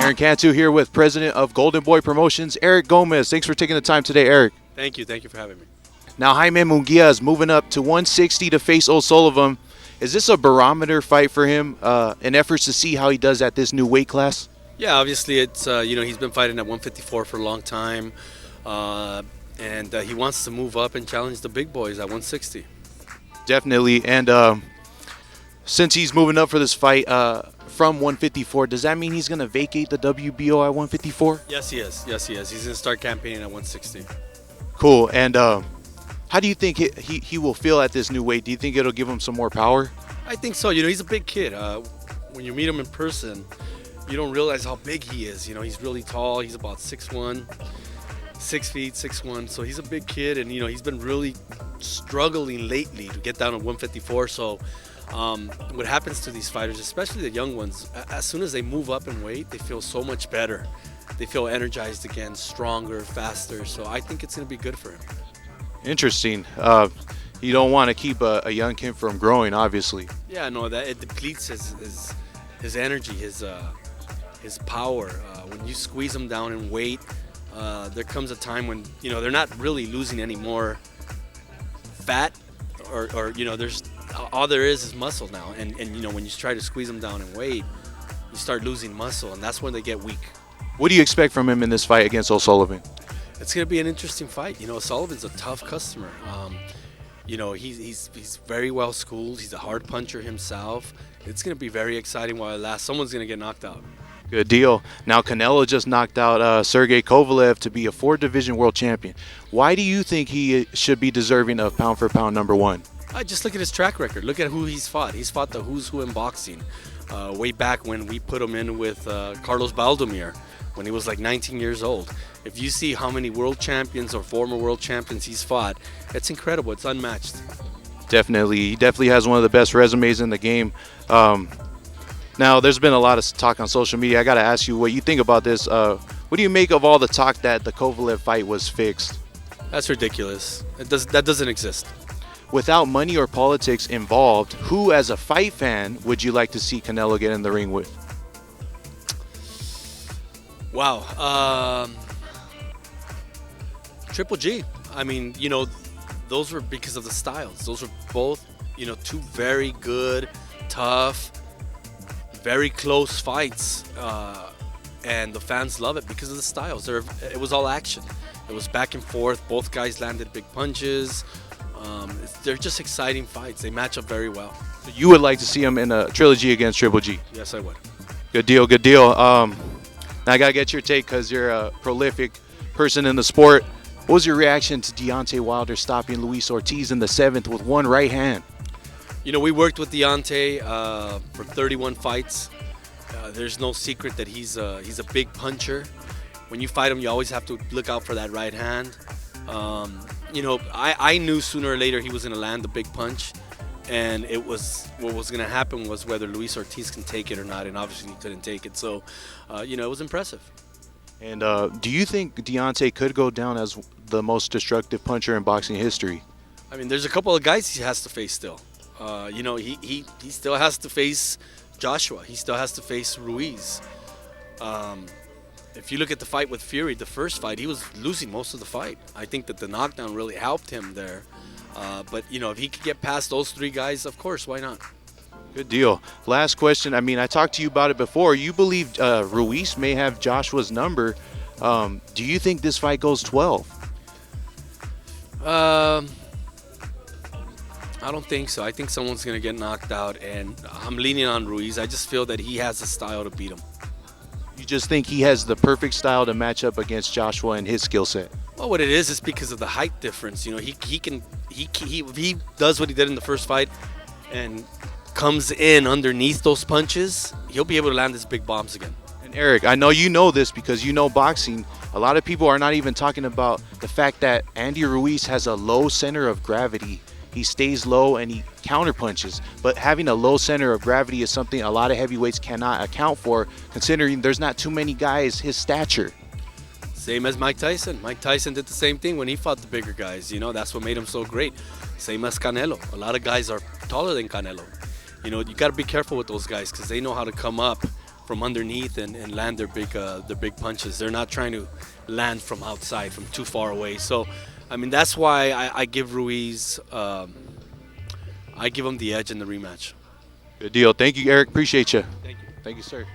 Aaron Cantu here with President of Golden Boy Promotions, Eric Gomez. Thanks for taking the time today, Eric. Thank you for having me. Now, Jaime Munguia is moving up to 160 to face O'Sullivan. Is this a barometer fight for him in efforts to see how he does at this new weight class? Yeah, obviously it's he's been fighting at 154 for a long time, and he wants to move up and challenge the big boys at 160. Definitely. And since he's moving up for this fight from 154, does that mean he's going to vacate the WBO at 154? Yes, he is. He's going to start campaigning at 160. Cool. And how do you think he will feel at this new weight? Do you think it'll give him some more power? I think so. He's a big kid. When you meet him in person, you don't realize how big he is. He's really tall. He's about 6'1", 6 feet, 6'1". So he's a big kid, and he's been really struggling lately to get down to 154. So what happens to these fighters, especially the young ones, as soon as they move up in weight, they feel so much better. They feel energized again, stronger, faster. So I think it's going to be good for him. Interesting. You don't want to keep a young kid from growing, obviously. Yeah, no, that it depletes his energy, his power. When you squeeze them down in weight, there comes a time when they're not really losing any more fat, or there's all there is muscle now. And when you try to squeeze them down in weight, you start losing muscle, and that's when they get weak. What do you expect from him in this fight against O'Sullivan? It's going to be an interesting fight. Sullivan's a tough customer. He's very well schooled. He's a hard puncher himself. It's going to be very exciting while it lasts. Someone's going to get knocked out. Good deal. Now, Canelo just knocked out Sergey Kovalev to be a 4-division world champion. Why do you think he should be deserving of pound-for-pound #1? I just look at his track record. Look at who he's fought. He's fought the who's who in boxing. Way back when we put him in with Carlos Baldomir, when he was like 19 years old. If you see how many world champions or former world champions he's fought, it's incredible. It's unmatched. Definitely. He definitely has one of the best resumes in the game. Now, there's been a lot of talk on social media. I got to ask you what you think about this. What do you make of all the talk that the Kovalev fight was fixed? That's ridiculous. That doesn't exist. Without money or politics involved, who as a fight fan would you like to see Canelo get in the ring with? Wow. Triple G. I mean, those were because of the styles. Those were both, two very good, tough, very close fights. And the fans love it because of the styles. It was all action. It was back and forth. Both guys landed big punches. They're just exciting fights. They match up very well. So you would like to see him in a trilogy against Triple G? Yes, I would. Good deal, good deal. Now I got to get your take because you're a prolific person in the sport. What was your reaction to Deontay Wilder stopping Luis Ortiz in the 7th with one right hand? We worked with Deontay for 31 fights. There's no secret that he's a big puncher. When you fight him, you always have to look out for that right hand. I knew sooner or later he was going to land the big punch, and what was going to happen was whether Luis Ortiz can take it or not, and obviously he couldn't take it. So, it was impressive. And do you think Deontay could go down as the most destructive puncher in boxing history? I mean, there's a couple of guys he has to face still. He still has to face Joshua. He still has to face Ruiz. If you look at the fight with Fury, the first fight, he was losing most of the fight. I think that the knockdown really helped him there. But, if he could get past those 3 guys, of course, why not? Good deal. Last question. I mean, I talked to you about it before. You believe Ruiz may have Joshua's number. Do you think this fight goes 12? I don't think so. I think someone's going to get knocked out, and I'm leaning on Ruiz. I just feel that he has the style to beat him. You just think he has the perfect style to match up against Joshua and his skill set? Well, what it is because of the height difference. He does what he did in the first fight and comes in underneath those punches, he'll be able to land his big bombs again. And Eric, I know you know this because you know boxing. A lot of people are not even talking about the fact that Andy Ruiz has a low center of gravity. He stays low and he counterpunches. But having a low center of gravity is something a lot of heavyweights cannot account for, considering there's not too many guys his stature. Same as Mike Tyson. Mike Tyson did the same thing when he fought the bigger guys. That's what made him so great. Same as Canelo. A lot of guys are taller than Canelo. You got to be careful with those guys because they know how to come up from underneath and land their big punches. They're not trying to land from outside, from too far away. So, I mean, that's why I give Ruiz, I give him the edge in the rematch. Good deal. Thank you, Eric. Appreciate you. Thank you. Thank you, sir.